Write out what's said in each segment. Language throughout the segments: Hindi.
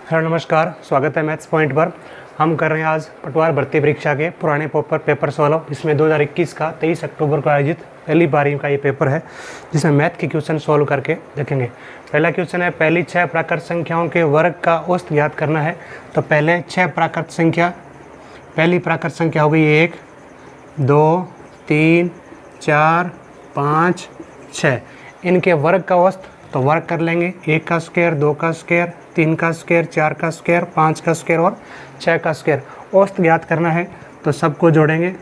हेलो नमस्कार, स्वागत है मैथ्स पॉइंट पर। हम कर रहे हैं आज पटवार भर्ती परीक्षा के पुराने पेपर सॉल्व, जिसमें 2021 का 23 अक्टूबर को आयोजित पहली बारी का ये पेपर है, जिसमें मैथ के क्वेश्चन सॉल्व करके देखेंगे। पहला क्वेश्चन है, पहली 6 प्राकृत संख्याओं के वर्ग का औसत ज्ञात करना है। तो पहले 6 प्राकृत संख्या, पहली प्राकृत संख्या हो गई 1, 2, 3, 4, 5, 6, इनके वर्ग का औसत। तो वर्ग कर लेंगे, 1 का स्क्वायर, 2 का स्क्वायर, 3 का स्क्वायर, 4 का स्क्वायर, 5 का स्क्वायर और 6 का स्क्वायर। औसत ज्ञात करना है तो सबको जोड़ेंगे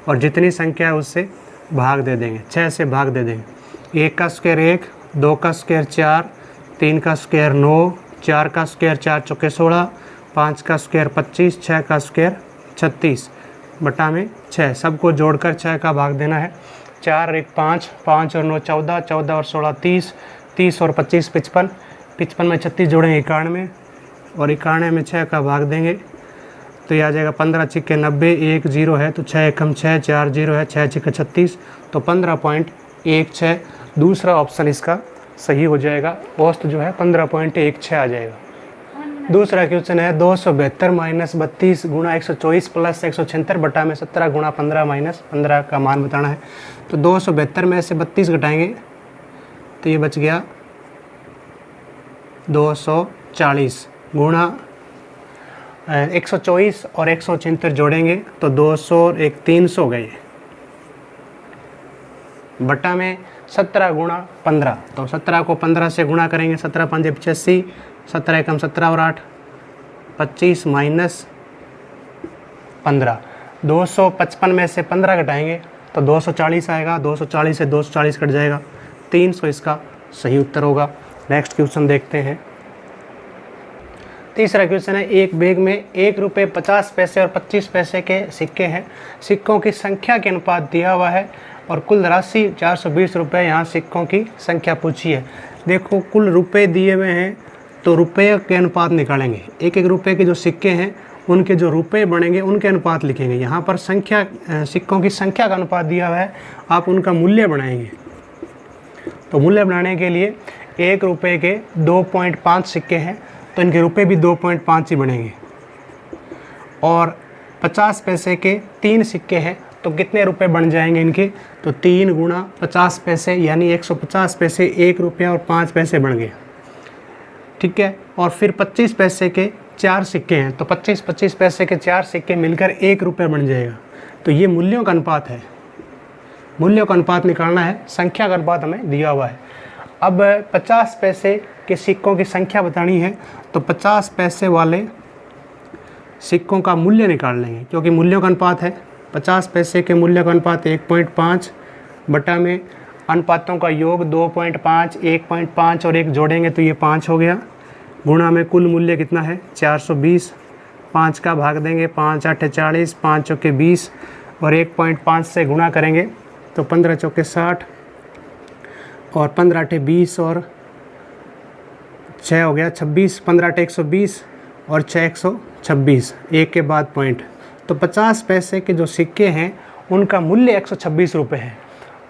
और जितनी संख्या है उससे भाग दे देंगे, 6 से भाग दे देंगे। 1 का स्क्वायर 1, 2 का स्क्वायर 4, 3 का स्क्वायर 9, 4 का स्क्वायर 4 चौके 16, 5 का स्क्वायर 25, 6 का स्क्वायर 36 बटा में 6। सबको जोड़कर 6 का भाग देना है। 4 1 5, 5 और 9 14, 14 और 16 30, 30 और 25 55, 55 में 36 जोड़ेंगे 91 और 91 में 6 का भाग देंगे तो ये आ जाएगा 15 छिक्के 90, 1 0 है तो 6 एकम 6, 4 0 है, 6 छिक्के 36 तो 15.16। दूसरा ऑप्शन इसका सही हो जाएगा। औसत जो है 15.16 आ जाएगा। दूसरा क्वेश्चन है, 272 माइनस 32 गुणा 124 प्लस 176 बटा में 17 गुणा 15 माइनस 15 का मान बताना है। तो 272 में से 32 घटाएंगे तो ये बच गया 240 गुणा 124 और 176 जोड़ेंगे तो 200 और 1 300 गए बटा में 17 गुणा 15। तो 17 को 15 से गुणा करेंगे, 17 5 85, 17 एकम 17 और 8 25 माइनस 15। 255 में से 15 घटाएंगे तो 240 आएगा, 240 से 240 कट जाएगा, 300 इसका सही उत्तर होगा। नेक्स्ट क्वेश्चन देखते हैं। तीसरा क्वेश्चन है, एक बैग में 1 रुपये 50 पैसे और 25 पैसे के सिक्के हैं। सिक्कों की संख्या के अनुपात दिया हुआ है और कुल राशि 420 रुपये। यहाँ सिक्कों की संख्या पूछी है। देखो कुल रुपए दिए हुए हैं तो रुपये के अनुपात निकालेंगे। एक एक रुपये के जो सिक्के हैं उनके जो रुपए बनेंगे उनके अनुपात लिखेंगे। यहाँ पर संख्या, सिक्कों की संख्या का अनुपात दिया हुआ है, आप उनका मूल्य बनाएंगे। तो मूल्य बनाने के लिए 1 रुपये के 2.5 सिक्के हैं तो इनके रुपए भी 2.5 ही बनेंगे। और 50 पैसे के 3 सिक्के हैं तो कितने रुपए बन जाएंगे इनके? तो 3 गुणा 50 पैसे यानी 150 पैसे 1 रुपया और 5 पैसे बन गए। ठीक है। और फिर 25 पैसे के 4 सिक्के हैं तो 25 पैसे के 4 सिक्के मिलकर 1 रुपया बन जाएगा। तो ये मूल्यों का अनुपात है। मूल्यों का अनुपात निकालना है, संख्या का अनुपात हमें दिया हुआ है। अब 50 पैसे के सिक्कों की संख्या बतानी है तो 50 पैसे वाले सिक्कों का मूल्य निकाल लेंगे, क्योंकि मूल्यों का अनुपात है। 50 पैसे के मूल्य का अनुपात 1.5 बटा में अनुपातों का योग 2.5, 1.5 और 1 जोड़ेंगे तो ये 5 हो गया। गुणा में कुल मूल्य कितना है? 420। 5 का भाग देंगे, 5 8 40, 5 चौके 20 और 1.5 से गुणा करेंगे तो 15 चौके 60 और 15 8 20 और 6 हो गया 26। 15 8 120 और 6 126, एक के बाद पॉइंट। तो 50 पैसे के जो सिक्के हैं उनका मूल्य 126 रुपये है।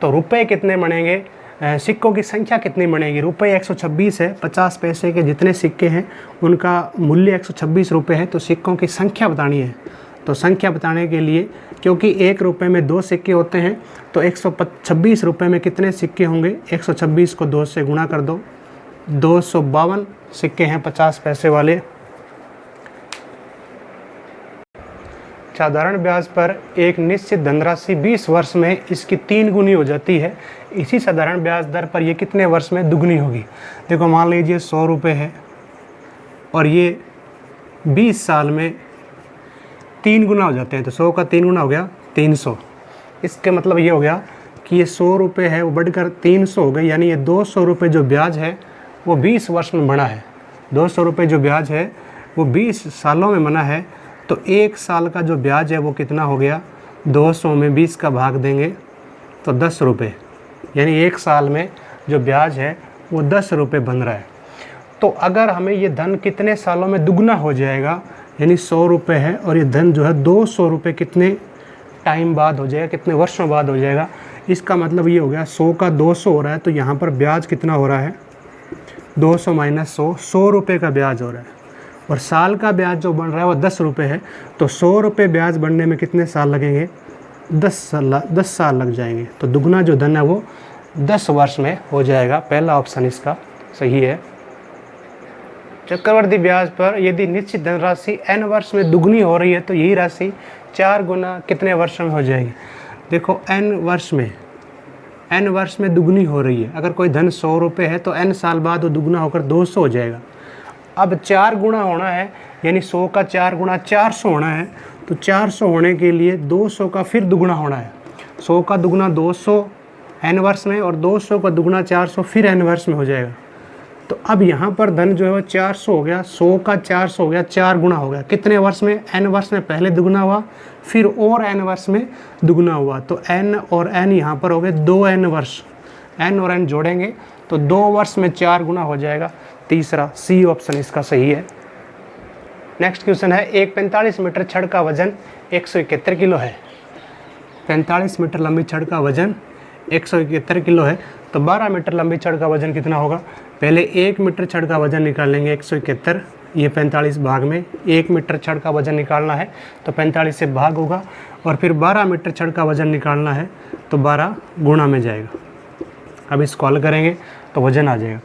तो रुपए कितने बनेंगे? सिक्कों की संख्या कितनी बनेगी? रुपए 126 है। 50 पैसे के जितने सिक्के हैं उनका मूल्य 126 रुपये है। तो सिक्कों की संख्या बतानी है। तो संख्या बताने के लिए, क्योंकि 1 रुपये में 2 सिक्के होते हैं तो 126 रुपये में कितने सिक्के होंगे? 126 को 2 से गुणा कर दो, 252 सिक्के हैं 50 पैसे वाले। साधारण ब्याज पर एक निश्चित धनराशि 20 वर्ष में इसकी 3 गुनी हो जाती है। इसी साधारण ब्याज दर पर ये कितने वर्ष में दुगनी होगी? देखो मान लीजिए 100 रुपये है और ये 20 साल में 3 गुना हो जाते हैं। तो 100 का 3 गुना हो गया 300। इसके मतलब ये हो गया कि ये 100 रुपये है वो बढ़कर 300 हो गए, यानी ये 200 रुपये जो ब्याज है वो 20 वर्ष में बना है। 200 रुपये जो ब्याज है वो 20 सालों में बना है। तो 1 साल का जो ब्याज है वो कितना हो गया? 200 में 20 का भाग देंगे तो 10 रुपये, यानी 1 साल में जो ब्याज है वो 10 रुपये बन रहा है। तो अगर हमें ये धन कितने सालों में दुगना हो जाएगा, यानी 100 रुपये है और ये धन जो है 200 रुपये कितने टाइम बाद हो जाएगा, कितने वर्षों बाद हो जाएगा? इसका मतलब ये हो गया 100 का 200 हो रहा है तो यहाँ पर ब्याज कितना हो रहा है? 200 माइनस 100, 100 रुपये का ब्याज हो रहा है और साल का ब्याज जो बन रहा है वो 10 रुपये है। तो 100 रुपये ब्याज बनने में कितने साल लगेंगे? 10 साल लग जाएंगे। तो दुगना जो धन है वो 10 वर्ष में हो जाएगा। पहला ऑप्शन इसका सही है। चक्रवर्ती ब्याज पर यदि निश्चित धनराशि n वर्ष में दुगनी हो रही है तो यही राशि 4 गुना कितने वर्ष में हो जाएगी? देखो n वर्ष में दुगनी हो रही है। अगर कोई धन 100 रुपये है तो n साल बाद वो दुगना होकर 200 हो जाएगा। अब 4 गुना होना है, यानी 100 का 4 गुना 400 होना है। तो 400 होने के लिए 200 का फिर दुगना होना है। 100 का दुगना 200 n वर्ष में और 200 का दुगना 400 फिर n वर्ष में हो जाएगा। तो अब यहाँ पर धन जो है वो 400 हो गया, 100 का 400 हो गया, 4 गुना हो गया। कितने वर्ष में? n वर्ष में पहले दुगना हुआ, फिर और n वर्ष में दुगना हुआ। तो n और n यहाँ पर हो गए 2n वर्ष। n और n जोड़ेंगे तो 2 वर्ष में 4 गुना हो जाएगा। तीसरा सी ऑप्शन इसका सही है। नेक्स्ट क्वेश्चन है, एक 45 मीटर छड़ का वजन 171 किलो है। 45 मीटर लंबी छड़ का वजन 171 किलो है, तो 12 मीटर लंबी छड़ का वजन कितना होगा? पहले 1 मीटर छड़ का वजन निकालेंगे 171, ये 45 भाग में 1 मीटर छड़ का वजन निकालना है तो 45 से भाग होगा, और फिर 12 मीटर छड़ का वजन निकालना है तो 12 गुणा में जाएगा। अब इसको हल करेंगे तो वजन आ जाएगा।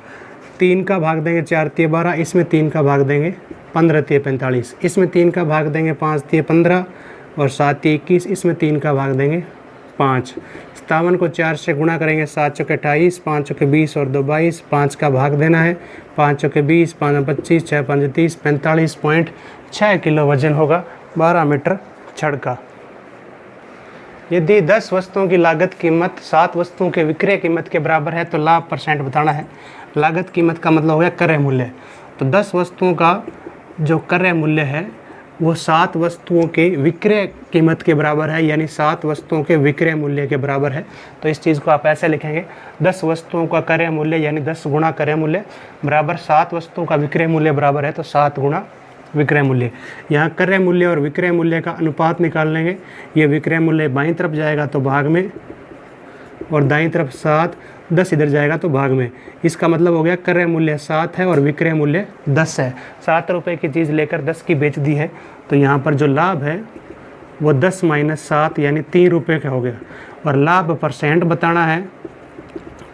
3 का भाग देंगे 4 तिये 12, इसमें 3 का भाग देंगे 15 तिये 45, इसमें 3 का भाग देंगे 5 तिये 15 और 7 तिये 21, इसमें 3 का भाग देंगे 5। 57 को 4 से गुणा करेंगे, 7 चौके 28, 5 चौके 20 और 2 22, 5 का भाग देना है, 5 चौके 20, 5 25, 6 5 30, 45.6 किलो वजन होगा 12 मीटर छड़ का। यदि 10 वस्तुओं की लागत कीमत 7 वस्तुओं के विक्रय कीमत के बराबर है तो लाभ % बताना है। लागत कीमत का मतलब हो गया क्रय मूल्य। तो 10 वस्तुओं का जो क्रय मूल्य है वो 7 वस्तुओं के विक्रय कीमत के बराबर है, यानी 7 वस्तुओं के विक्रय मूल्य के बराबर है। तो इस चीज़ को आप ऐसे लिखेंगे, 10 वस्तुओं का क्रय मूल्य यानी 10 गुणा क्रय मूल्य बराबर 7 वस्तुओं का विक्रय मूल्य बराबर है तो 7 गुणा विक्रय मूल्य। यहाँ क्रय मूल्य और विक्रय मूल्य का अनुपात निकाल लेंगे। ये विक्रय मूल्य बाईं तरफ जाएगा तो भाग में, और दाईं तरफ 7, 10 इधर जाएगा तो भाग में। इसका मतलब हो गया क्रय मूल्य 7 है और विक्रय मूल्य 10 है। 7 रुपये की चीज़ लेकर 10 की बेच दी है, तो यहाँ पर जो लाभ है वो 10 माइनस 7 यानी 3 रुपये का हो गया। और लाभ % बताना है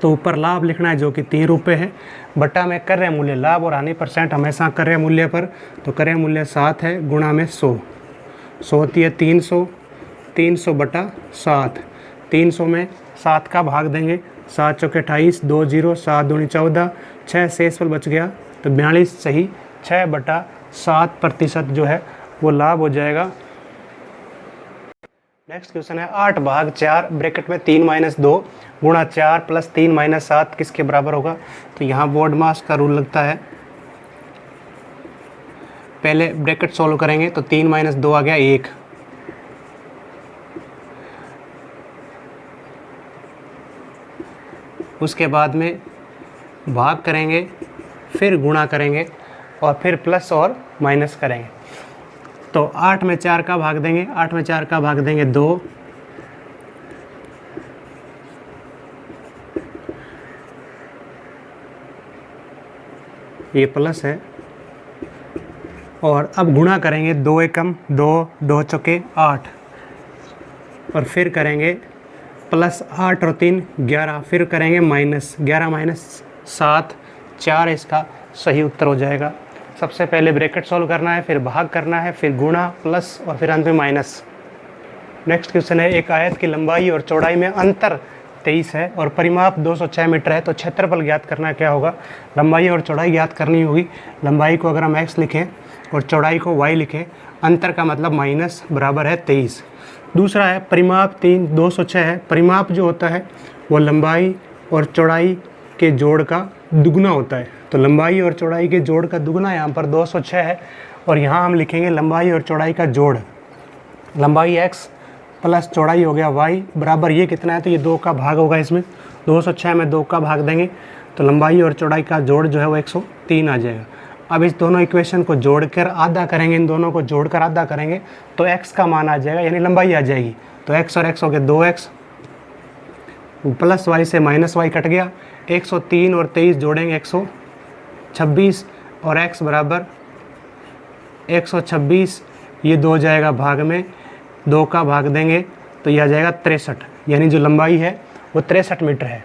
तो ऊपर लाभ लिखना है जो कि 3 रुपये है, बटा में क्रय मूल्य। लाभ और हानि % हमेशा क्रय मूल्य पर, तो क्रय मूल्य 7 है गुणा में 100, 100 तिये 300, 300 बटा 7, 300 में 7 का भाग देंगे, 7 चौके 28, 2 0, 7 दूनी 14, 6 शेष पर बच गया तो 42 सही, 6/7% जो है वो लाभ हो जाएगा। नेक्स्ट क्वेश्चन है, 8 भाग 4 ब्रैकेट में 3 - 2 गुणा 4 + 3 - 7 किसके बराबर होगा? तो यहाँ बोर्ड मास का रूल लगता है। पहले ब्रैकेट सोल्व करेंगे तो 3 - 2 आ गया 1, उसके बाद में भाग करेंगे, फिर गुणा करेंगे और फिर प्लस और माइनस करेंगे। तो 8 में 4 का भाग देंगे, 8 में 4 का भाग देंगे 2, ये प्लस है, और अब गुणा करेंगे 2 एकम 2, 2 चौके 8, और फिर करेंगे प्लस 8 और 3 11, फिर करेंगे माइनस 11 - 7 4, इसका सही उत्तर हो जाएगा। सबसे पहले ब्रैकेट सॉल्व करना है, फिर भाग करना है, फिर गुणा, प्लस और फिर अंत में माइनस। नेक्स्ट क्वेश्चन है, एक आयत की लंबाई और चौड़ाई में अंतर 23 है और परिमाप 206 मीटर है, तो क्षेत्रफल ज्ञात करना क्या होगा? लंबाई और चौड़ाई ज्ञात करनी होगी। लंबाई को अगर हम x लिखें और चौड़ाई को y लिखें, अंतर का मतलब माइनस बराबर है 23। दूसरा है परिमाप 206 है। परिमाप जो होता है वो लंबाई और चौड़ाई के जोड़ का दुगना होता है, तो लंबाई और चौड़ाई के जोड़ का दुगना यहाँ पर 206 है, और यहाँ हम लिखेंगे लंबाई और चौड़ाई का जोड़। लंबाई x प्लस चौड़ाई हो गया y बराबर ये कितना है? तो ये 2 का भाग होगा। इसमें 206 में 2 का भाग देंगे तो लंबाई और चौड़ाई का जोड़ जो है वो 103 आ जाएगा। अब इस दोनों इक्वेशन को जोड़कर आधा करेंगे, इन दोनों को जोड़कर आधा करेंगे तो x का मान आ जाएगा, यानी लंबाई आ जाएगी। तो x और x हो गए 2x, प्लस y से माइनस y कट गया, 103 और 23 जोड़ेंगे 26 और x बराबर 126, ये 2 जाएगा भाग में, 2 का भाग देंगे तो यह आ जाएगा 63, यानी जो लंबाई है वो 63 मीटर है।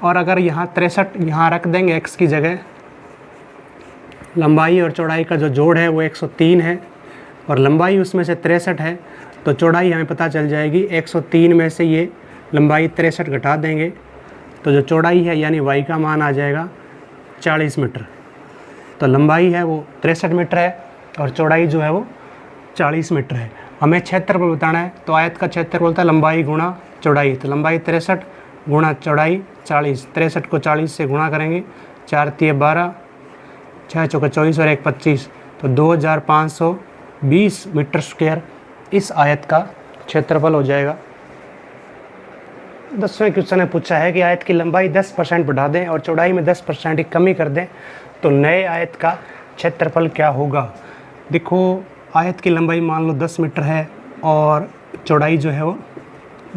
और अगर यहाँ 63 यहाँ रख देंगे x की जगह, लंबाई और चौड़ाई का जो जोड़ है वो 103 है और लंबाई उसमें से 63 है, तो चौड़ाई हमें पता चल जाएगी। 103 में से ये लंबाई 63 घटा देंगे तो जो चौड़ाई है यानी y का मान आ जाएगा 40 मीटर। तो लंबाई है वो 63 मीटर है और चौड़ाई जो है वो 40 मीटर है। हमें क्षेत्रफल बताना है, तो आयत का क्षेत्रफल था लंबाई गुणा चौड़ाई, तो लंबाई 63 गुणा चौड़ाई 40, 63 को 40 से गुणा करेंगे, 4 तिये 12, 6 चौके 24 और 1 25, तो 2520 मीटर स्क्वायर इस आयत का क्षेत्रफल हो जाएगा। 10वें क्वेश्चन ने पूछा है कि आयत की लंबाई 10% बढ़ा दें और चौड़ाई में 10% की कमी कर दें तो नए आयत का क्षेत्रफल क्या होगा। देखो आयत की लंबाई मान लो 10 मीटर है और चौड़ाई जो है वो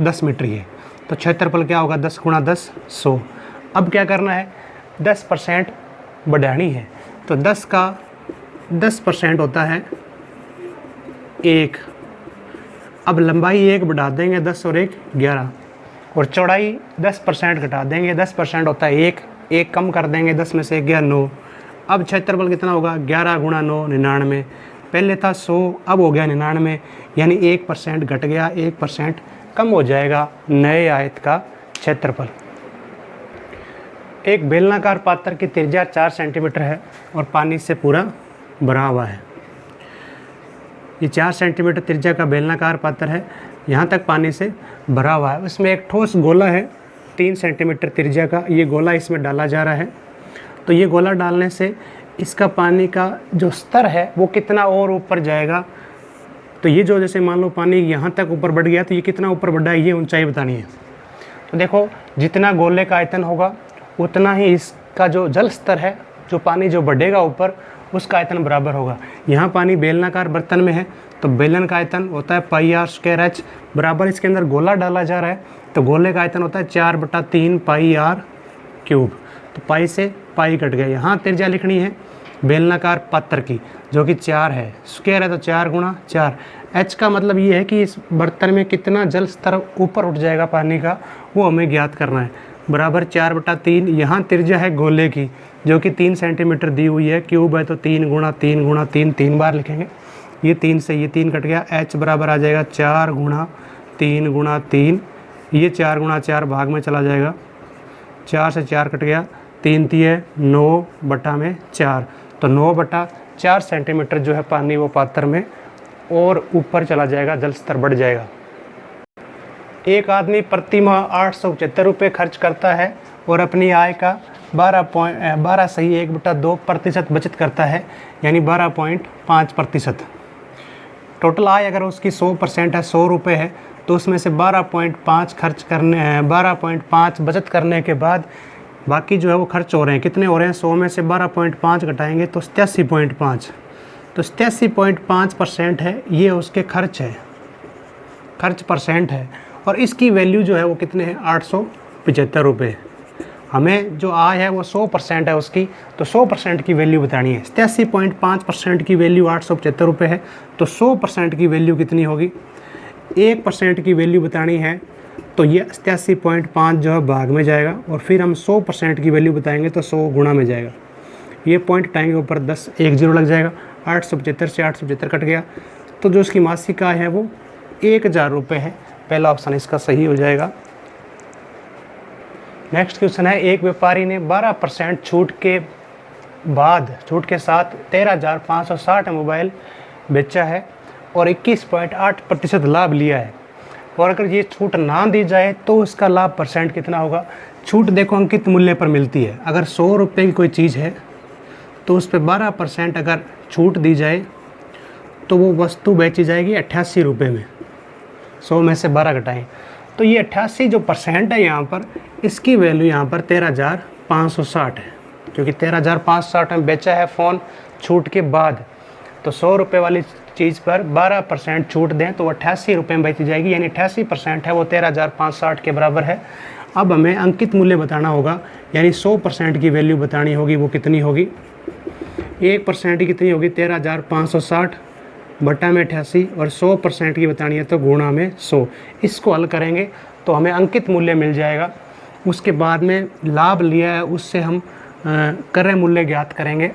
10 मीटर ही है, तो क्षेत्रफल क्या होगा 10 गुणा 10 100। अब क्या करना है 10% बढ़ानी है, तो 10 का 10% होता है 1। अब लंबाई 1 बढ़ा देंगे, 10 और 1 11, और चौड़ाई 10% घटा देंगे, 10% होता है 1 कम कर देंगे, 10 में से 1 गया 9। अब क्षेत्रफल कितना होगा 11 गुणा 9 99, पहले था 100 अब हो गया 99, यानी 1% घट गया, 1% कम हो जाएगा नए आयत का क्षेत्रफल। एक बेलनाकार पात्र की त्रिज्या 4 सेंटीमीटर है और पानी से पूरा भरा हुआ है। ये 4 सेंटीमीटर त्रिज्या का बेलनाकार पात्र है, यहाँ तक पानी से भरा हुआ है। उसमें एक ठोस गोला है 3 सेंटीमीटर त्रिज्या का, ये गोला इसमें डाला जा रहा है। तो ये गोला डालने से इसका पानी का जो स्तर है वो कितना और ऊपर जाएगा। तो ये जो जैसे मान लो पानी यहाँ तक ऊपर बढ़ गया तो ये कितना ऊपर बढ़ा है, ये ऊंचाई बतानी है। तो देखो जितना गोले का आयतन होगा उतना ही इसका जो जल स्तर है, जो पानी जो बढ़ेगा ऊपर, उसका आयतन बराबर होगा। यहाँ पानी बेलनाकार बर्तन में है तो बेलन का आयतन होता है πr²h, बराबर इसके अंदर गोला डाला जा रहा है तो गोले का आयतन होता है 4/3 πr³। तो पाई से पाई कट गया। यहाँ त्रिज्या लिखनी है बेलनाकार पात्र की जो कि 4 है, स्क्वायर है तो 4 गुणा 4। h का मतलब ये है कि इस बर्तन में कितना जल स्तर ऊपर उठ जाएगा पानी का, वो हमें ज्ञात करना है। बराबर 4/3, यहाँ त्रिज्या है गोले की जो कि 3 सेंटीमीटर दी हुई है, क्यूब है तो 3 गुणा 3 गुणा 3, 3 बार लिखेंगे। ये 3 से ये 3 कट गया, h बराबर आ जाएगा 4 गुणा 3 गुणा 3, ये 4 गुणा 4 भाग में चला जाएगा, 4 से 4 कट गया, 3 तिये 9/4, तो 9/4 सेंटीमीटर जो है पानी वो पात्र में और ऊपर चला जाएगा, जल स्तर बढ़ जाएगा। एक आदमी प्रति माह 875 रुपये खर्च करता है और अपनी आय का 12.1/2% बचत करता है, यानी 12.5%। टोटल आय अगर उसकी 100% है, 100 रुपये है, तो उसमें से 12.5 बचत करने के बाद बाकी जो है वो खर्च हो रहे हैं। कितने हो रहे हैं 100 में से 12.5 घटाएंगे तो 87.5, तो 87.5% है ये उसके खर्च है, खर्च परसेंट है। और इसकी वैल्यू जो है वो कितने हैं 875 रुपये। हमें जो आय है वो 100% है उसकी, तो 100% की वैल्यू बतानी है। 87.5% की वैल्यू 875 रुपये है, तो 100% की वैल्यू कितनी होगी, 1% की वैल्यू बतानी है। तो ये 87.5 जो है भाग में जाएगा और फिर हम 100% की वैल्यू बताएंगे तो 100 गुणा में जाएगा। ये पॉइंट हटाएंगे ऊपर 10 1 0 लग जाएगा, 875 से 875 कट गया, तो जो उसकी मासिक आय है वो 1000 रुपये है। पहला ऑप्शन इसका सही हो जाएगा। नेक्स्ट क्वेश्चन है, एक व्यापारी ने 12% छूट के साथ 13,560 मोबाइल बेचा है और 21.8% लाभ लिया है, और अगर ये छूट ना दी जाए तो उसका लाभ परसेंट कितना होगा। छूट देखो अंकित मूल्य पर मिलती है। अगर 100 रुपये की कोई चीज़ है तो उस पर 12% अगर छूट दी जाए तो वो वस्तु बेची जाएगी 88 रुपये में, 100 में से 12 घटाएँ तो ये 88 जो परसेंट है यहाँ पर, इसकी वैल्यू यहाँ पर 13,560 है, क्योंकि 13,560 में बेचा है फ़ोन छूट के बाद। तो 100 रुपये वाली चीज़ पर 12% छूट दें तो 88 रुपये में बेची जाएगी, यानी 88% है वो 13,560 के बराबर है। अब हमें अंकित मूल्य बताना होगा, यानी 100% की वैल्यू बतानी होगी। वो कितनी होगी? 1% की कितनी होगी? 13,560 बटा में 88, और 100% की बतानी है तो गुणा में 100। इसको हल करेंगे तो हमें अंकित मूल्य मिल जाएगा। उसके बाद में लाभ लिया है उससे हम क्रय मूल्य ज्ञात करेंगे।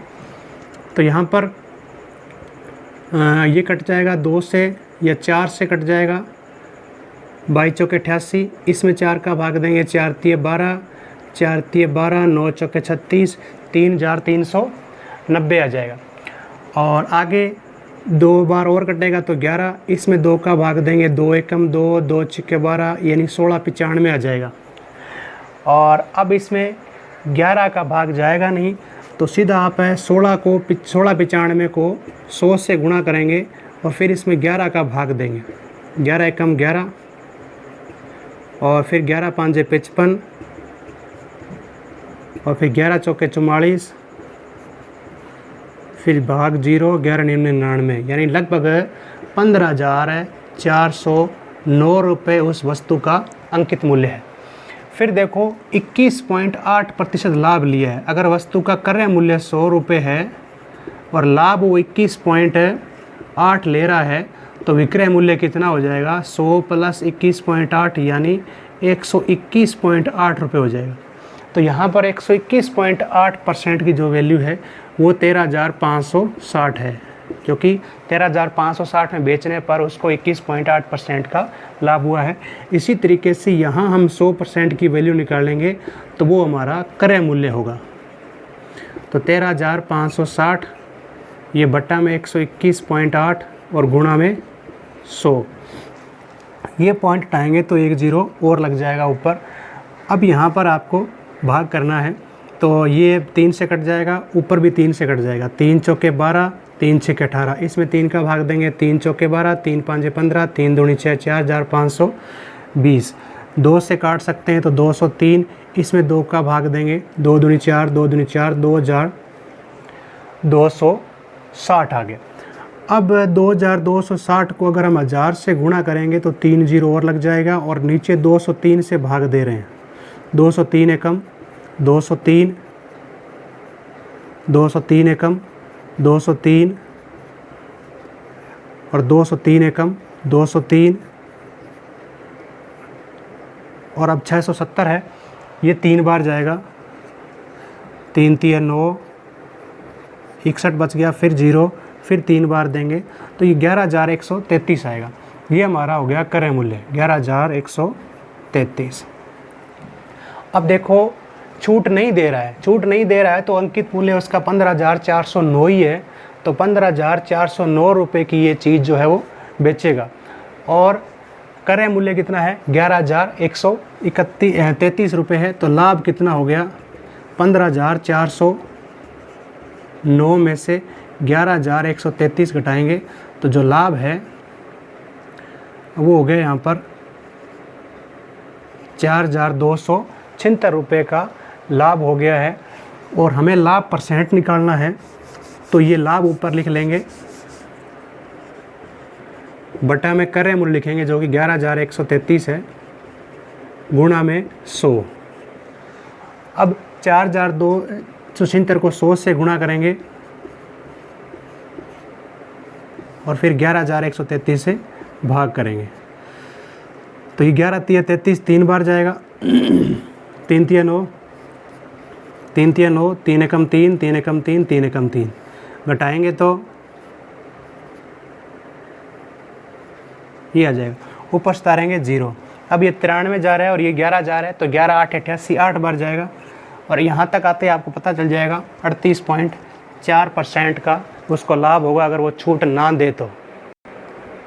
तो यहाँ पर ये कट जाएगा 2 से या 4 से कट जाएगा, 22 चौके 88, इसमें 4 का भाग देंगे, 4 तिये 12, 4 तिये 12, 9 चौके 36, 3,390 आ जाएगा। और आगे 2 बार और कटेगा तो 11, इसमें 2 का भाग देंगे, 2 एकम 2, 2 छिक्के 12, यानी 1695 आ जाएगा। और अब इसमें 11 का भाग जाएगा नहीं, तो सीधा आप 1695 को 100 से गुणा करेंगे और फिर इसमें 11 का भाग देंगे, 11 एकम 11, और फिर 11 पाँचे 55, और फिर 11 चौके 44, फिर भाग 0, 11 99, यानी लगभग 15,409 रुपये उस वस्तु का अंकित मूल्य है। फिर देखो 21.8% लाभ लिया है। अगर वस्तु का क्रय मूल्य 100 रुपये है और लाभ वो 21.8 ले रहा है, तो विक्रय मूल्य कितना हो जाएगा? 100 प्लस 21.8 यानी 121.8 रुपये हो जाएगा। तो यहाँ पर 121.8% की जो वैल्यू है वो 13,560 है, क्योंकि 13,560 में बेचने पर उसको 21.8% का लाभ हुआ है। इसी तरीके से यहाँ हम 100% की वैल्यू निकालेंगे तो वो हमारा क्रय मूल्य होगा। तो 13,560 ये बट्टा में 121.8 और गुणा में 100, ये पॉइंट हटाएंगे तो 1 0 और लग जाएगा ऊपर। अब यहाँ पर आपको भाग करना है, तो ये 3 से कट जाएगा, ऊपर भी 3 से कट जाएगा, 3 चौके 12, 3 छिक्के 18, इसमें 3 का भाग देंगे, 3 चौके 12, 3 पाँचे 15, 3 दूनी 6, 4,520। 2 से काट सकते हैं तो 203, इसमें 2 का भाग देंगे, 2 दूनी 4, 2 दूनी 4, 2,260 आ गया। अब 2,260 को अगर हम 1000 से गुणा करेंगे तो 3 0 और लग जाएगा, और नीचे 203 से भाग दे रहे हैं, 203 एकम 203, 203 एकम 203, और 203 एकम 203, और अब 670 है, ये 3 बार जाएगा, 3 तिया 9, 61 बच गया, फिर 0, फिर 3 बार देंगे तो ये 11,133 आएगा। ये हमारा हो गया क्रय मूल्य 11,133। अब देखो छूट नहीं दे रहा है, छूट नहीं दे रहा है तो अंकित मूल्य उसका 15,409 ही है। तो 15,409 रुपये की ये चीज़ जो है वो बेचेगा, और क्रय मूल्य कितना है? 11,133 रुपये है। तो लाभ कितना हो गया? 15,409 में से 11,133 घटाएंगे तो जो लाभ है वो हो गया यहाँ पर 4,276 रुपये का लाभ हो गया है। और हमें लाभ परसेंट निकालना है, तो ये लाभ ऊपर लिख लेंगे, बटा में क्रय मूल्य लिखेंगे जो कि 11,133 है, गुणा में 100। अब 4,276 को 100 से गुणा करेंगे और फिर 11,133 से भाग करेंगे, तो ये 11 तिया 33 3 बार जाएगा, 3 तिया 9, 3 तिया 9, 3 एकम 3, 3 एकम 3, 3 एकम 3, घटाएंगे तो ये आ जाएगा, ऊपर सतारेंगे 0। अब ये 93 जा रहा है और ये 11 जा रहा है, तो 11 8 88 8 बार जाएगा, और यहाँ तक आते आपको पता चल जाएगा 38.4% का उसको लाभ होगा अगर वो छूट ना दे तो।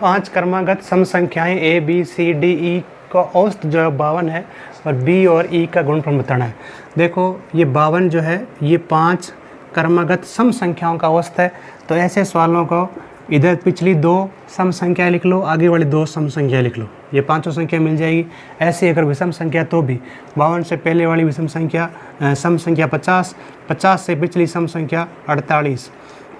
5 क्रमागत सम संख्याएं A B C D E का औसत जो है 52 है, और B और E का गुणनफल बताना है। देखो ये 52 जो है ये 5 क्रमागत सम संख्याओं का औसत है। तो ऐसे सवालों को इधर पिछली 2 सम संख्याएं लिख लो, आगे वाली 2 सम संख्याएं लिख लो, ये पांचों संख्या मिल जाएगी। ऐसे अगर विषम संख्या तो भी 52 से पहले वाली विषम संख्या सम संख्या 50, 50 से पिछली सम संख्या 48,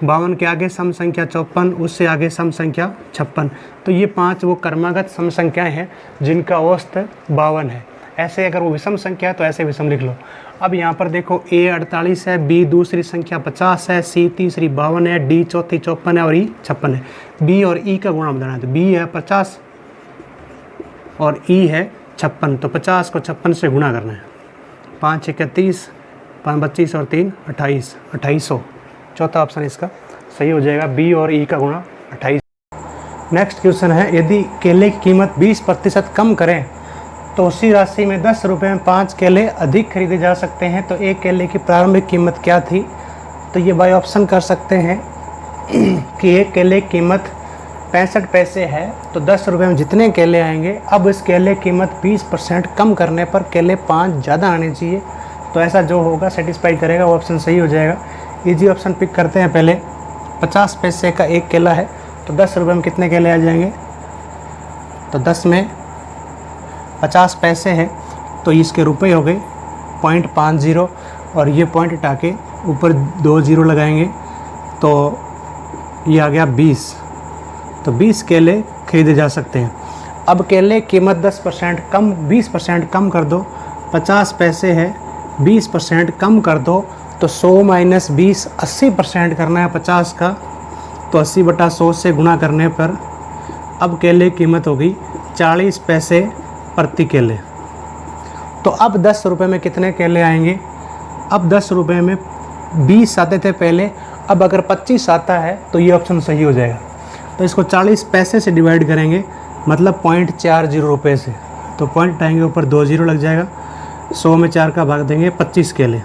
52 के आगे सम संख्या 54, उससे आगे सम संख्या 56। तो ये 5 वो क्रमागत सम संख्याएं हैं जिनका औसत 52 है। ऐसे अगर वो विषम संख्या है तो ऐसे विषम लिख लो। अब यहाँ पर देखो A 48 है, B दूसरी संख्या 50 है, C तीसरी 52 है, D चौथी 54 है और E 56 है। B और E का गुणा बताना है, तो B है 50 और E है 56, तो 50 को 56 से गुणा करना है। 5 × 30, 5 25 और 3 28, 2800। चौथा ऑप्शन इसका सही हो जाएगा, B और E का गुणा 28। नेक्स्ट क्वेश्चन है, यदि केले की कीमत 20% कम करें तो उसी राशि में 10 रुपये में 5 केले अधिक खरीदे जा सकते हैं, तो एक केले की प्रारंभिक कीमत क्या थी? तो ये बाय ऑप्शन कर सकते हैं कि एक केले की कीमत 65 पैसे है, तो 10 रुपये में जितने केले आएंगे, अब इस केले की कीमत 20% कम करने पर केले 5 ज़्यादा आने चाहिए। तो ऐसा जो होगा सेटिस्फाई करेगा वो ऑप्शन सही हो जाएगा। इजी ऑप्शन पिक करते हैं। पहले 50 पैसे का एक केला है, तो 10 रुपये में कितने केले आ जाएंगे? तो 10 में 50 पैसे हैं, तो इसके रुपए हो गए 0.50 और ये पॉइंट हटा के ऊपर 2 0 लगाएंगे, तो ये आ गया 20। तो 20 केले खरीदे जा सकते हैं। अब केले कीमत 10% कम 20% कम कर दो, 50 पैसे है, 20% कम कर दो, तो 100 - 20 80% करना है 50 का, तो 80/100 से गुणा करने पर अब केले की कीमत होगी 40 पैसे प्रति केले। तो अब 10 रुपये में कितने केले आएंगे? अब 10 रुपये में 20 आते थे पहले, अब अगर 25 आता है तो ये ऑप्शन सही हो जाएगा। तो इसको 40 पैसे से डिवाइड करेंगे, मतलब 0.40 रुपये से, तो पॉइंट आएंगे ऊपर 2 0 लग जाएगा। 100 में 4 का भाग देंगे 25 केले।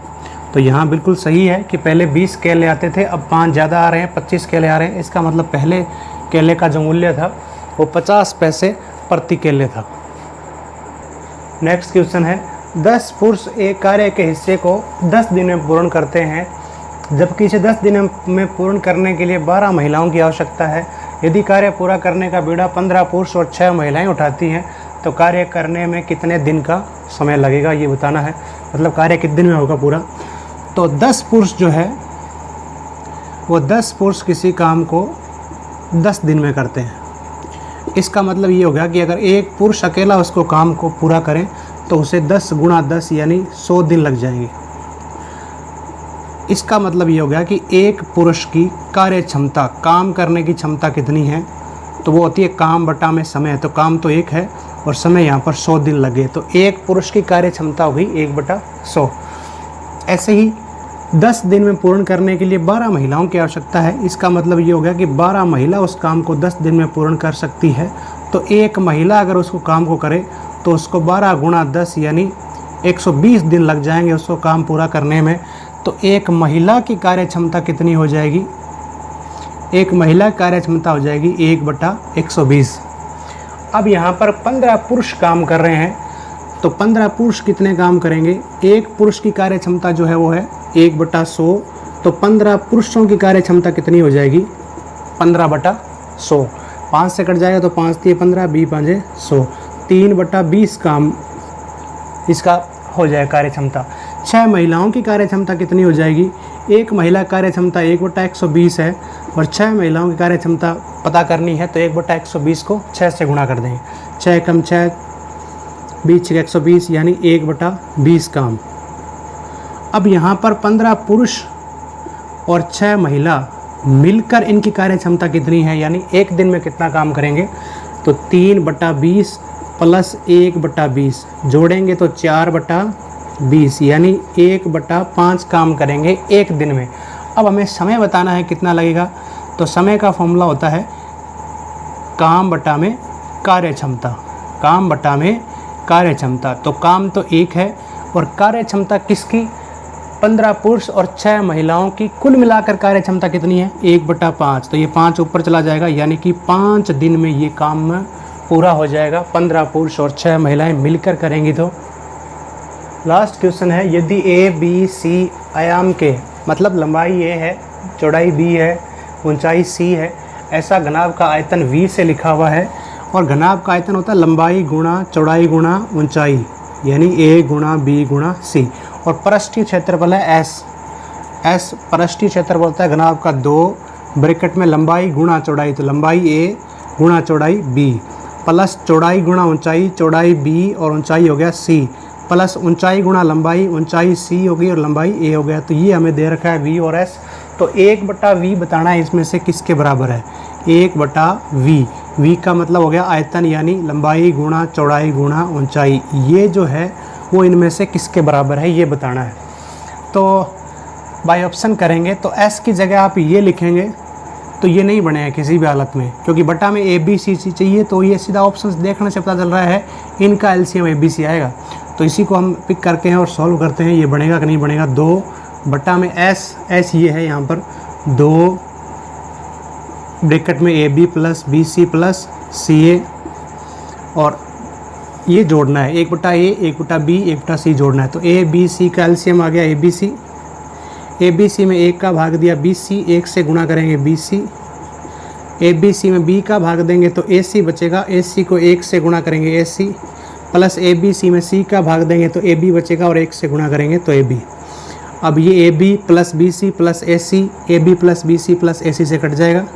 तो यहाँ बिल्कुल सही है कि पहले 20 केले आते थे, अब 5 ज़्यादा आ रहे हैं, 25 केले आ रहे हैं। इसका मतलब पहले केले का जो मूल्य था वो 50 पैसे प्रति केले था। नेक्स्ट क्वेश्चन है, 10 पुरुष एक कार्य के हिस्से को 10 दिन में पूर्ण करते हैं, जबकि इसे 10 दिन में पूर्ण करने के लिए 12 महिलाओं की आवश्यकता है। यदि कार्य पूरा करने का बीड़ा 15 पुरुष और 6 महिलाएं उठाती हैं, तो कार्य करने में कितने दिन का समय लगेगा ये बताना है। मतलब कार्य कितने दिन में होगा पूरा। तो 10 पुरुष जो है वो 10 पुरुष किसी काम को 10 दिन में करते हैं। इसका मतलब ये होगा कि अगर एक पुरुष अकेला उसको काम को पूरा करें तो उसे 10 × 10 यानी 100 दिन लग जाएंगे। इसका मतलब ये हो गया कि एक पुरुष की कार्य क्षमता, काम करने की क्षमता कितनी है? तो वो होती है काम बटा में समय। तो काम तो एक है और समय यहाँ पर 100 दिन लगे, तो एक पुरुष की कार्य क्षमता हो गई 1/100। ऐसे ही 10 दिन में पूर्ण करने के लिए 12 महिलाओं की आवश्यकता है। इसका मतलब ये हो गया कि 12 महिला उस काम को 10 दिन में पूर्ण कर सकती है। तो एक महिला अगर उसको काम को करे तो उसको 12 × 10 यानी 120 दिन लग जाएंगे उसको काम पूरा करने में। तो एक महिला की कार्य क्षमता कितनी हो जाएगी? एक महिला कार्य क्षमता हो जाएगी 1/120। अब यहाँ पर 15 पुरुष काम कर रहे हैं, तो 15 पुरुष कितने काम करेंगे? एक पुरुष की कार्य क्षमता जो है वो है 1/100। तो 15 पुरुषों की कार्य क्षमता कितनी हो जाएगी? 15/100। 5 से कट जाएगा तो 5 × 15, 20 × 5 = 100। 3/20 काम इसका हो जाए कार्य क्षमता। 6 महिलाओं की कार्य क्षमता कितनी हो जाएगी? एक महिला कार्य क्षमता 1/120 है और 6 महिलाओं की कार्य क्षमता पता करनी है, तो 1/120 को 6 से गुणा कर देंगे। 6 × 6 20 × 120 यानी 1/20 काम। अब यहाँ पर 15 पुरुष और 6 महिला मिलकर इनकी कार्य क्षमता कितनी है, यानी एक दिन में कितना काम करेंगे? तो 3/20 + 1/20 जोड़ेंगे तो 4/20 यानी 1/5 काम करेंगे एक दिन में। अब हमें समय बताना है कितना लगेगा, तो समय का फॉर्मूला होता है काम बटा में कार्य क्षमता। काम बटा में कार्य क्षमता, तो काम तो एक है और कार्य क्षमता किसकी? 15 पुरुष और 6 महिलाओं की कुल मिलाकर कार्य क्षमता कितनी है? 1/5। तो ये 5 ऊपर चला जाएगा, यानी कि 5 दिन में ये काम पूरा हो जाएगा। 15 पुरुष और 6 महिलाएं मिलकर करेंगी। तो लास्ट क्वेश्चन है, यदि ABC आयाम के, मतलब लंबाई A है, चौड़ाई B है, ऊंचाई C है, ऐसा घनाभ का आयतन V से लिखा हुआ है, और घनाभ का आयतन होता है लंबाई गुणा चौड़ाई गुणा ऊंचाई, यानी A × B × C, और पृष्ठीय क्षेत्रफल है S पृष्ठीय क्षेत्रफल होता है घनाभ का 2 ब्रैकेट में लंबाई गुणा चौड़ाई, तो लंबाई A गुणा चौड़ाई B। प्लस चौड़ाई गुणा ऊंचाई, चौड़ाई b और ऊंचाई हो गया c, प्लस ऊंचाई गुणा लंबाई, ऊंचाई c होगी और लंबाई a हो गया। तो ये हमें दे रखा है v और s। तो 1/v बताना है इसमें से किसके बराबर है, 1/v। v का मतलब हो गया आयतन, यानी लंबाई गुणा चौड़ाई गुणा ऊंचाई। ये जो है वो इनमें से किसके बराबर है ये बताना है। तो बाय ऑप्शन करेंगे तो s की जगह आप ये लिखेंगे तो ये नहीं बनेगा किसी भी हालत में, क्योंकि बटा में a b c चाहिए। तो ये सीधा ऑप्शन देखने से पता चल रहा है इनका एलसीएम a b c आएगा। तो इसी को हम पिक करते हैं और सॉल्व करते हैं, ये बनेगा कि नहीं बनेगा। 2 बटा में s ये है यहाँ पर 2 ब्रैकेट में ab plus bc plus ca, और ये जोड़ना है 1/a 1/b 1/c जोड़ना है। तो a b c का एलसीएम आ गया a b c में 1 का भाग दिया bc, 1 से गुणा करेंगे bc, a b c में b का भाग देंगे तो ac बचेगा, ac को 1 से गुणा करेंगे ac, plus a b c में c का भाग देंगे तो ab बचेगा और 1 से गुणा करेंगे तो ab। अब ये ab plus bc plus ac, ab plus bc plus ac से कट जाएगा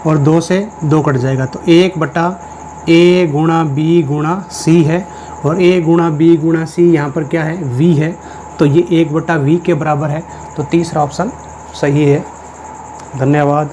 और 2 से 2 कट जाएगा। तो 1/a गुणा b गुणा c है, और a गुणा b गुणा c यहाँ पर क्या है v है। तो ये 1/v के बराबर है। तो तीसरा ऑप्शन सही है। धन्यवाद।